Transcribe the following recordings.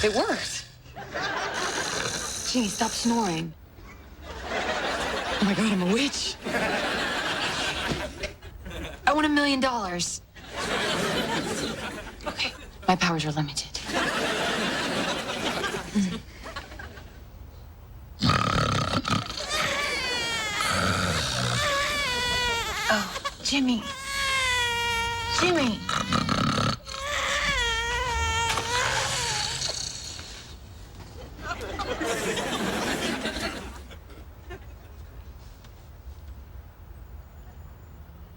It worked. Jeannie, stop snoring. Oh my God, I'm a witch. I want $1 million. Okay, my powers are limited. Oh, Jimmy. Jimmy.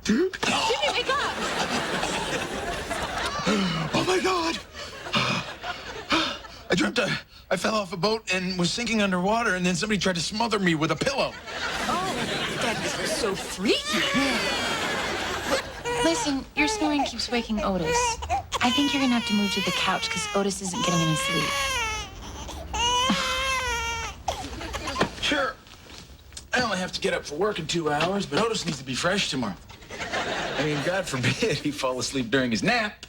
Jimmy, wake up! Oh my God! I dreamt I fell off a boat and was sinking underwater, and then somebody tried to smother me with a pillow. Oh, that was so freaky. Listen, your snoring keeps waking Otis. I think you're gonna have to move to the couch because Otis isn't getting any sleep. Sure. I only have to get up for work in 2 hours, but Otis needs to be fresh tomorrow. I mean, God forbid he fall asleep during his nap.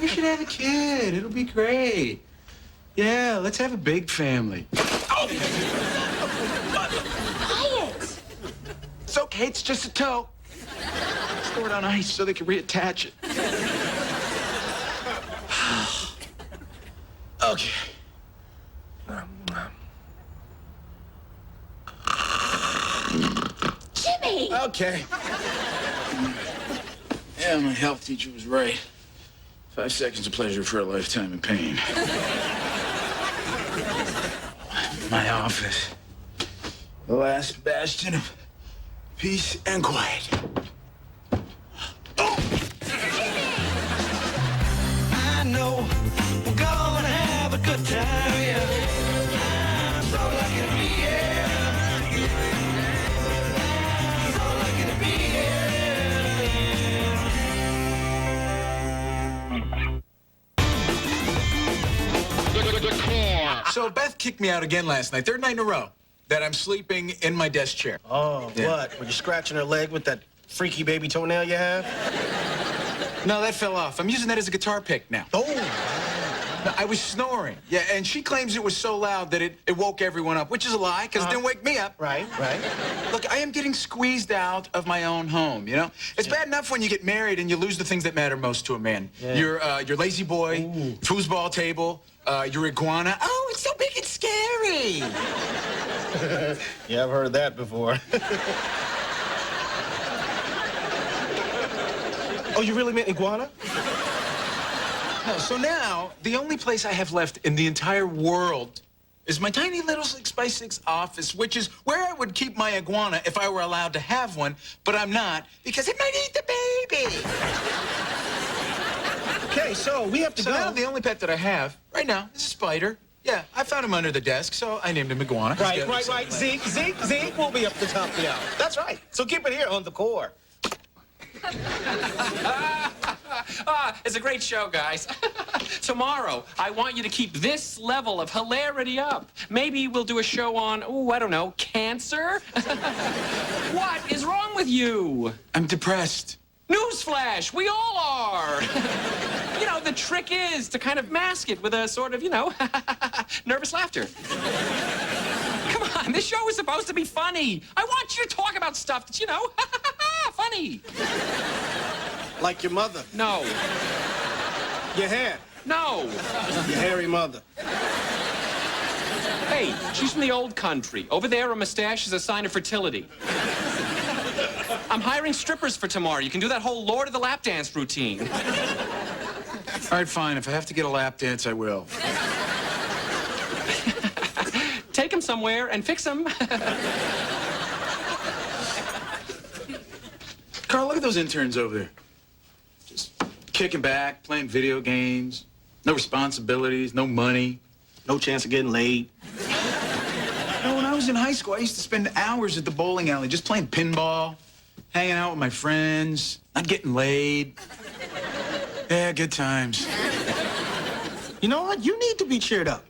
We should have a kid. It'll be great. Yeah, let's have a big family. Oh! Quiet! It's okay, it's just a toe. Store it on ice so they can reattach it. Okay. Jimmy! Okay. Yeah, my health teacher was right. 5 seconds of pleasure for a lifetime of pain. My office. The last bastion of peace and quiet. Oh! I know we're gonna have a good time, yeah. I'm so lucky to be here. I'm so lucky to be here. So Beth kicked me out again last night, 3rd night in a row, that I'm sleeping in my desk chair. Oh, Yeah. what? Were you scratching her leg with that freaky baby toenail you have? No, that fell off. I'm using that as a guitar pick now. Oh. No, I was snoring. Yeah, and she claims it was so loud that it woke everyone up, which is a lie, because it didn't wake me up. Right, right. Look, I am getting squeezed out of my own home, you know? It's bad enough when you get married and you lose the things that matter most to a man. Yeah. Your lazy boy, foosball table, your iguana. Oh, it's so big and scary. Yeah, I've heard that before. Oh, you really meant iguana? No, so now, the only place I have left in the entire world is my tiny little 6x6 office, which is where I would keep my iguana if I were allowed to have one, but I'm not, because it might eat the baby. Okay, so we have to So go. now the only pet that I have right now is a spider. Yeah, I found him under the desk, so I named him Iguana. Right. Zeke will be up the top of the hour. That's right. So keep it here on the core. It's a great show, guys. Tomorrow, I want you to keep this level of hilarity up. Maybe we'll do a show on, I don't know, cancer? What is wrong with you? I'm depressed. Newsflash, we all are. You know, the trick is to kind of mask it with a sort of, nervous laughter. Come on, this show is supposed to be funny. I want you to talk about stuff that's, funny. Like your mother. No. Your hair. No. Your hairy mother. Hey, she's from the old country. Over there, a mustache is a sign of fertility. I'm hiring strippers for tomorrow. You can do that whole Lord of the Lap Dance routine. All right, fine. If I have to get a lap dance, I will. Take him somewhere and fix him. Carl, look at those interns over there. Just kicking back, playing video games. No responsibilities, no money. No chance of getting laid. No, when I was in high school, I used to spend hours at the bowling alley just playing pinball, hanging out with my friends, not getting laid. Yeah, good times. You know what? You need to be cheered up.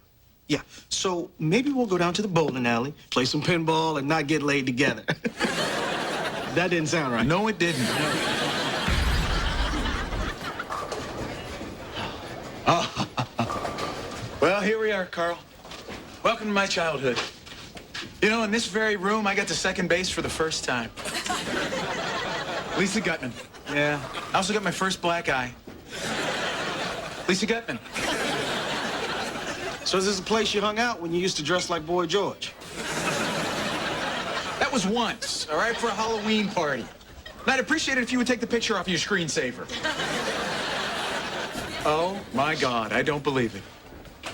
Yeah, so maybe we'll go down to the bowling alley, play some pinball, and not get laid together. That didn't sound right. No, it didn't. Oh. Well, here we are, Carl. Welcome to my childhood. You know, in this very room, I got to second base for the first time. Lisa Gutman. Yeah. I also got my first black eye. Lisa Gutman. So is this the place you hung out when you used to dress like Boy George? That was once, all right, for a Halloween party. And I'd appreciate it if you would take the picture off your screensaver. Oh, my God, I don't believe it.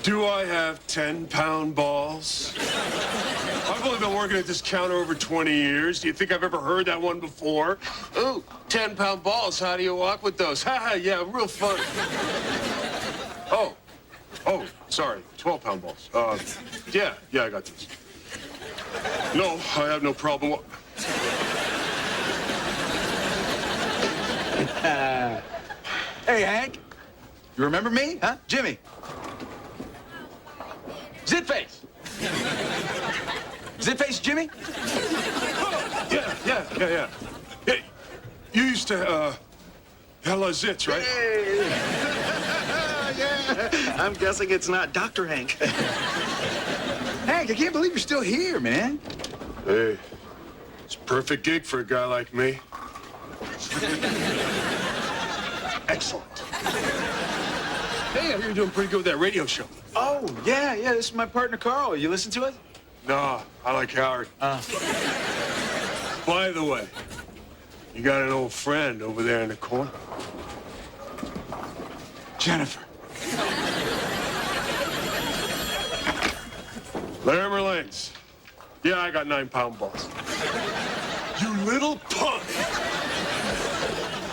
Do I have 10-pound balls? I've only been working at this counter over 20 years. Do you think I've ever heard that one before? Ooh, 10-pound balls. How do you walk with those? Ha, yeah, real fun. Oh, sorry, 12-pound balls. Yeah, I got these. No, I have no problem. Hey, Hank. You remember me, huh? Jimmy. Zitface. Zitface Jimmy? Yeah. Hey, you used to, hella zits, right? Hey. Yeah. I'm guessing it's not Dr. Hank. Hank, I can't believe you're still here, man. Hey, it's a perfect gig for a guy like me. Excellent. Hey, I hear you're doing pretty good with that radio show. Oh, yeah, this is my partner, Carl. You listen to it? No, I like Howard. By the way, you got an old friend over there in the corner? Jennifer. Larimer Lanes. Yeah, I got 9-pound balls. You little punk!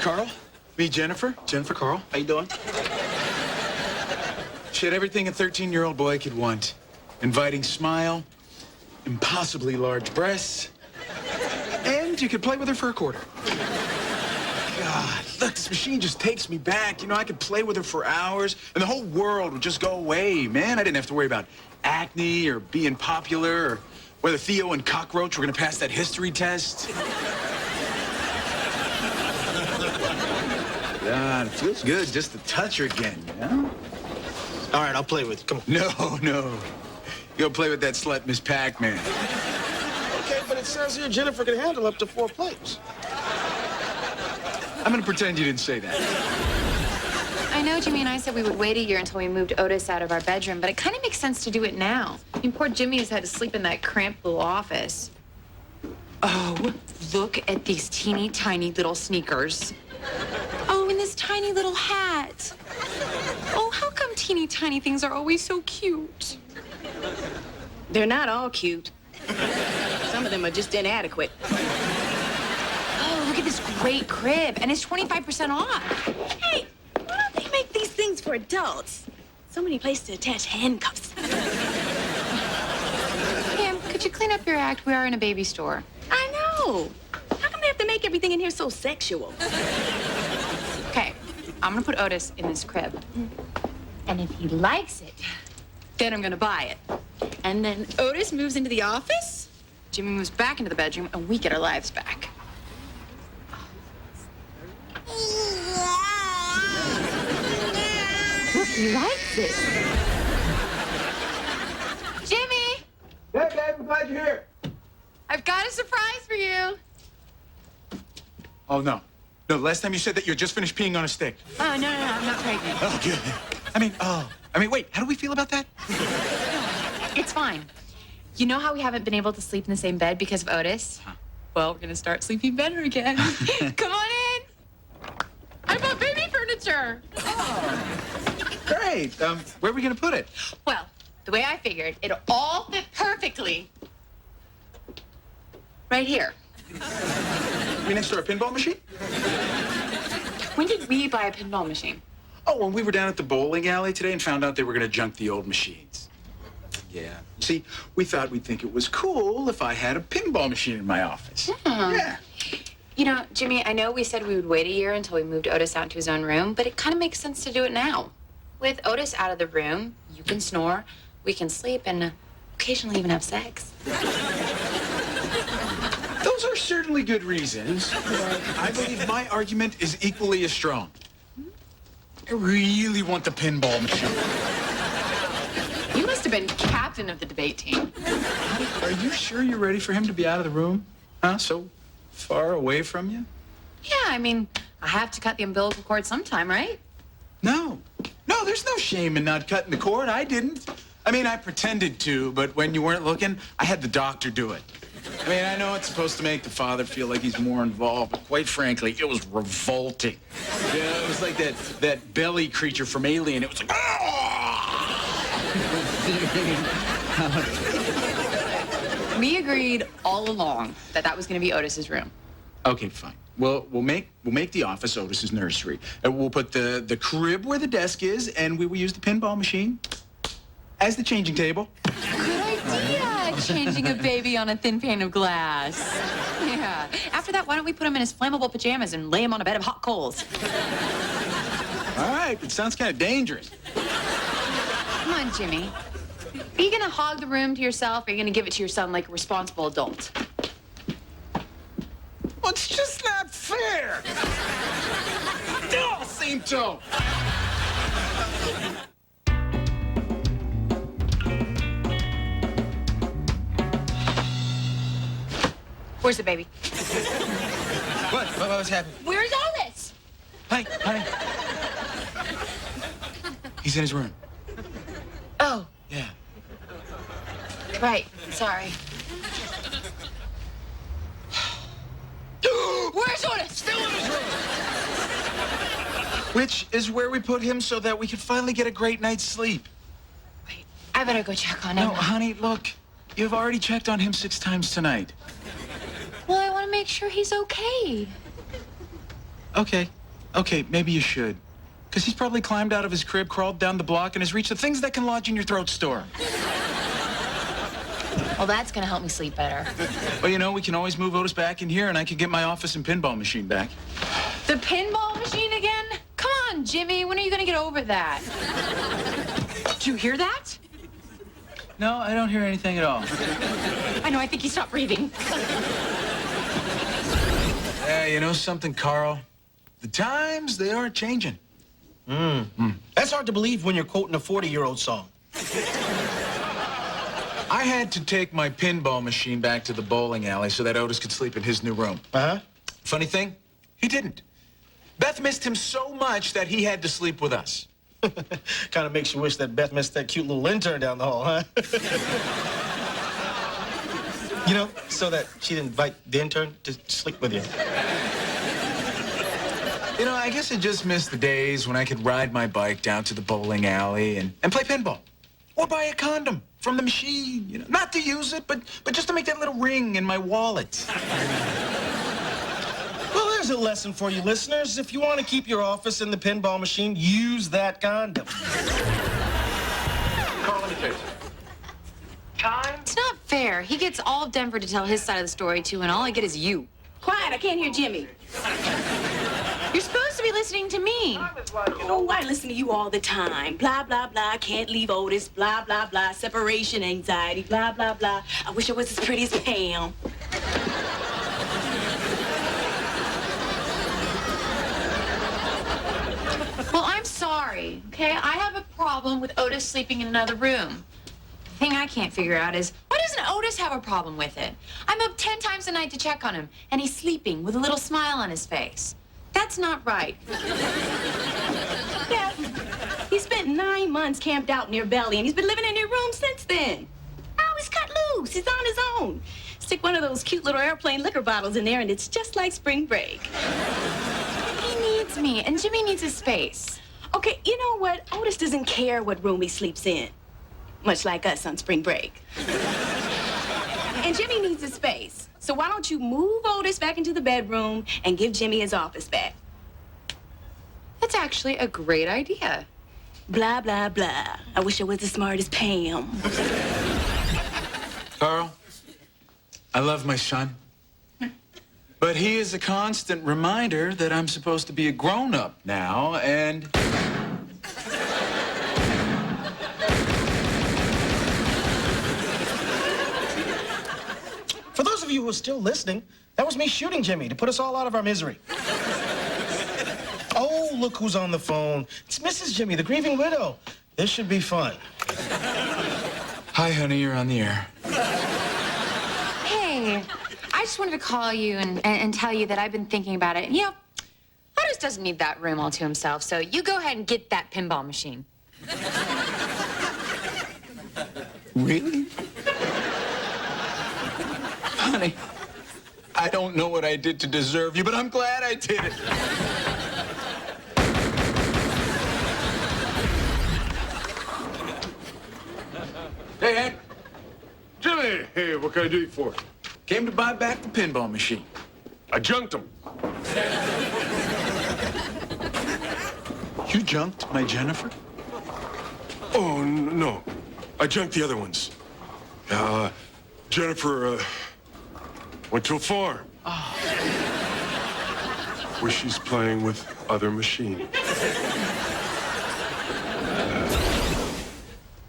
Carl? Me, Jennifer. Jennifer, Carl. How you doing? She had everything a 13-year-old boy could want. Inviting smile, impossibly large breasts, and you could play with her for a quarter. God, look, this machine just takes me back. You know, I could play with her for hours, and the whole world would just go away, man. I didn't have to worry about acne or being popular or whether Theo and Cockroach were going to pass that history test. God, it feels good just to touch her again, you know? All right, I'll play with you. Come on. No. You go play with that slut, Miss Pac-Man. Okay, but it says here Jennifer can handle up to 4 plates. I'm gonna pretend you didn't say that. I know Jimmy and I said we would wait a year until we moved Otis out of our bedroom, but it kind of makes sense to do it now. I mean, poor Jimmy has had to sleep in that cramped little office. Oh, look at these teeny tiny little sneakers. Oh, and this tiny little hat. Oh, how come teeny tiny things are always so cute? They're not all cute. Some of them are just inadequate. Oh, look at this great crib, and it's 25% off. Hey, why don't they make these things for adults? So many places to attach handcuffs. Pam, could you clean up your act? We are in a baby store. I know. How come they have to make everything in here so sexual? Okay, I'm gonna put Otis in this crib. And if he likes it, then I'm gonna buy it. And then Otis moves into the office? Jimmy moves back into the bedroom, and we get our lives back. Look, he likes it. Jimmy! Hey, babe, I'm glad you're here. I've got a surprise for you. Oh, no. No, last time you said that you had just finished peeing on a stick. Oh, no, I'm not pregnant. Oh, good. Wait, how do we feel about that? It's fine. You know how we haven't been able to sleep in the same bed because of Otis? Huh. Well, we're gonna start sleeping better again. Come on in. I bought baby furniture. Oh, great. Where are we gonna put it? Well, the way I figured, it'll all fit perfectly right here. You mean next to our pinball machine? When did we buy a pinball machine? Oh, when we were down at the bowling alley today and found out they were gonna junk the old machines. Yeah. See, we thought we'd think it was cool if I had a pinball machine in my office. Yeah. You know, Jimmy, I know we said we would wait a year until we moved Otis out into his own room, but it kind of makes sense to do it now. With Otis out of the room, you can snore, we can sleep, and occasionally even have sex. Those are certainly good reasons, but I believe my argument is equally as strong. I really want the pinball machine. have been captain of the debate team. Are you sure you're ready for him to be out of the room? Huh? So far away from you? Yeah, I mean, I have to cut the umbilical cord sometime, right? No. No, there's no shame in not cutting the cord. I didn't. I mean, I pretended to, but when you weren't looking, I had the doctor do it. I mean, I know it's supposed to make the father feel like he's more involved, but quite frankly, it was revolting. You know, it was like that belly creature from Alien. It was like, We agreed all along that that was going to be Otis's room. Okay, fine. Well, we'll make the office Otis's nursery. We'll put the crib where the desk is, and we will use the pinball machine as the changing table. Good idea, changing a baby on a thin pane of glass. Yeah. After that, why don't we put him in his flammable pajamas and lay him on a bed of hot coals? All right, it sounds kind of dangerous. Come on, Jimmy. Are you gonna hog the room to yourself, or are you gonna give it to your son like a responsible adult? Well, it's just not fair. They all seem to. Where's the baby? What's happening? Where's Otis? Hey, honey. He's in his room. Oh, Yeah. right. Sorry. Where's Otis? Still in his room. Which is where we put him so that we could finally get a great night's sleep. Wait, I better go check on him. No, honey, look. You've already checked on him 6 times tonight. Well, I want to make sure he's okay. Okay, maybe you should. Because he's probably climbed out of his crib, crawled down the block, and has reached the things that can lodge in your throat store. Well, that's going to help me sleep better. Well, you know, we can always move Otis back in here, and I can get my office and pinball machine back. The pinball machine again? Come on, Jimmy. When are you going to get over that? Did you hear that? No, I don't hear anything at all. I know. I think he stopped breathing. You know something, Carl? The times, they are changing. That's hard to believe when you're quoting a 40-year-old song. I had to take my pinball machine back to the bowling alley so that Otis could sleep in his new room. Uh-huh. Funny thing, he didn't. Beth missed him so much that he had to sleep with us. Kind of makes you wish that Beth missed that cute little intern down the hall, huh? You know, so that she'd invite the intern to sleep with you. You know, I guess I just missed the days when I could ride my bike down to the bowling alley and play pinball. Or buy a condom from the machine, you know. Not to use it, but just to make that little ring in my wallet. Well, there's a lesson for you listeners. If you want to keep your office in the pinball machine, use that condom. Carl, let me tell you. Time? It's not fair. He gets all of Denver to tell his side of the story, too, and all I get is you. Quiet, I can't hear Jimmy. You're supposed to be listening to me. Oh, I listen to you all the time. Blah, blah, blah, can't leave Otis. Blah, blah, blah, separation anxiety. Blah, blah, blah. I wish I was as pretty as Pam. Well, I'm sorry, okay? I have a problem with Otis sleeping in another room. The thing I can't figure out is, why doesn't Otis have a problem with it? I'm up 10 times a night to check on him, and he's sleeping with a little smile on his face. That's not right. Yeah. He spent 9 months camped out near Belly, and he's been living in your room since then. Oh, he's cut loose. He's on his own. Stick one of those cute little airplane liquor bottles in there, and it's just like spring break. He needs me, and Jimmy needs his space. Okay, you know what? Otis doesn't care what room he sleeps in. Much like us on spring break. And Jimmy needs his space. So why don't you move Otis back into the bedroom and give Jimmy his office back? That's actually a great idea. Blah, blah, blah. I wish I was as smart as Pam. Carl, I love my son. But he is a constant reminder that I'm supposed to be a grown-up now, and... For those of you who are still listening, that was me shooting Jimmy to put us all out of our misery. Oh, look who's on the phone. It's Mrs. Jimmy, the grieving widow. This should be fun. Hi, honey, you're on the air. Hey, I just wanted to call you and tell you that I've been thinking about it. You know, Otis doesn't need that room all to himself, so you go ahead and get that pinball machine. Really? Honey, I don't know what I did to deserve you, but I'm glad I did it. Hey, Hank. Jimmy, hey, what can I do you for? Came to buy back the pinball machine. I junked him. You junked my Jennifer? Oh, no. I junked the other ones. Jennifer, went to a farm. Oh. Where she's playing with other machines.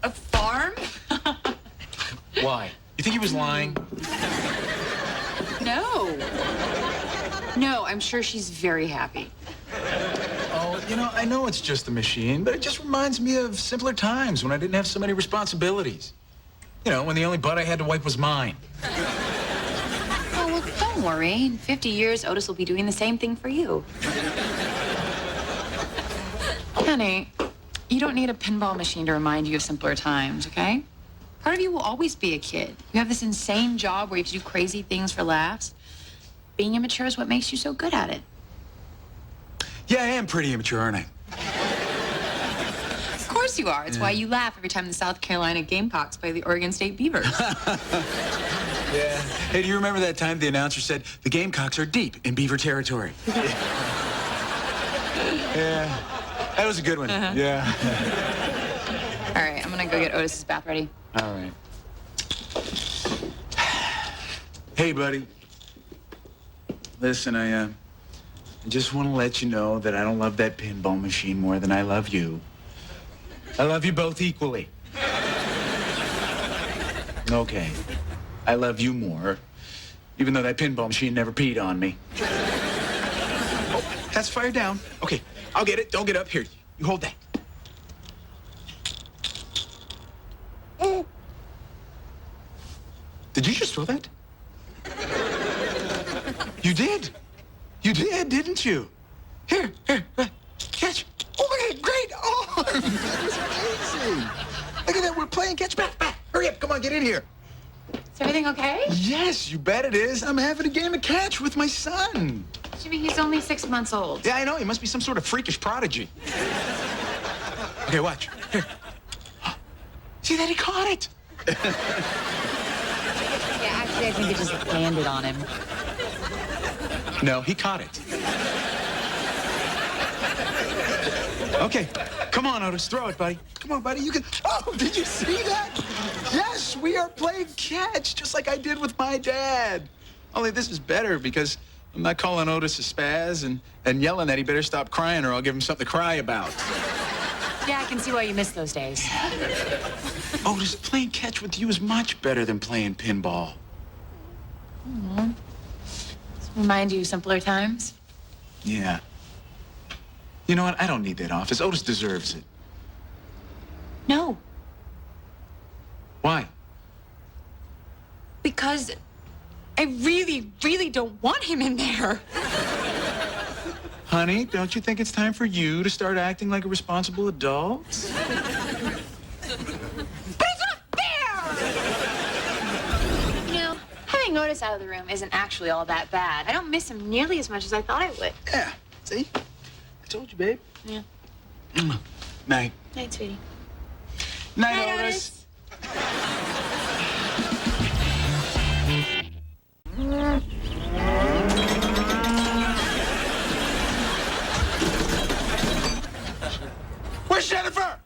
A farm? Why? You think he was lying? No. No, I'm sure she's very happy. Oh, you know, I know it's just a machine, but it just reminds me of simpler times when I didn't have so many responsibilities. You know, when the only butt I had to wipe was mine. Oh, well, don't worry. In 50 years, Otis will be doing the same thing for you. Honey, you don't need a pinball machine to remind you of simpler times, okay? Part of you will always be a kid. You have this insane job where you have to do crazy things for laughs. Being immature is what makes you so good at it. Yeah, I am pretty immature, aren't I? Of course you are. It's why you laugh every time the South Carolina Gamecocks play the Oregon State Beavers. Yeah. Hey, do you remember that time the announcer said the Gamecocks are deep in Beaver territory? Yeah. That was a good one. Yeah. All right, I'm gonna go get Otis's bath ready. All right. Hey, buddy. Listen, I just want to let you know that I don't love that pinball machine more than I love you. I love you both equally. Okay. I love you more, even though that pinball machine never peed on me. Oh, that's fire down. Okay, I'll get it. Don't get up. Here, you hold that. Did you just throw that? You did. You did, didn't you? Here, catch. Oh, my God, great arm. That was amazing. Look at that, we're playing catch. Back. Hurry up, come on, get in here. Is everything okay? Yes, you bet it is. I'm having a game of catch with my son. Jimmy, he's only 6 months old. Yeah, I know. He must be some sort of freakish prodigy. Okay, watch. Here. See that? He caught it. Yeah, actually, I think it just landed on him. No, he caught it. Okay, come on, Otis. Throw it, buddy. Come on, buddy. You can... Oh, did you see that? Yes, we are playing catch, just like I did with my dad. Only this is better because I'm not calling Otis a spaz and yelling that he better stop crying or I'll give him something to cry about. Yeah, I can see why you miss those days. Otis, playing catch with you is much better than playing pinball. Mm-hmm. Remind you of simpler times? Yeah. You know what? I don't need that office. Otis deserves it. No. Why? Because I really, really don't want him in there. Honey, don't you think it's time for you to start acting like a responsible adult? But it's not fair! You know, having Otis out of the room isn't actually all that bad. I don't miss him nearly as much as I thought I would. Yeah. See? I told you, babe. Yeah. Night. Night, sweetie. Night, Otis. Where's Jennifer?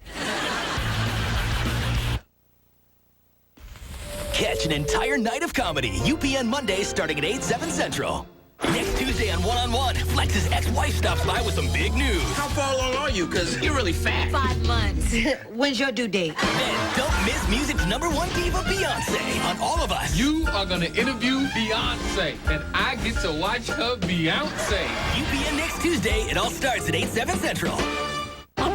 Catch an entire night of comedy. UPN Mondays starting at 8, 7 Central. Next Tuesday on One, Flex's ex-wife stops by with some big news. How far along are you? Because you're really fat. 5 months. When's your due date? Then don't miss music's #1 diva, Beyonce, on All of Us. You are going to interview Beyonce, and I get to watch her Beyonce. UPN next Tuesday. It all starts at 8, 7 Central.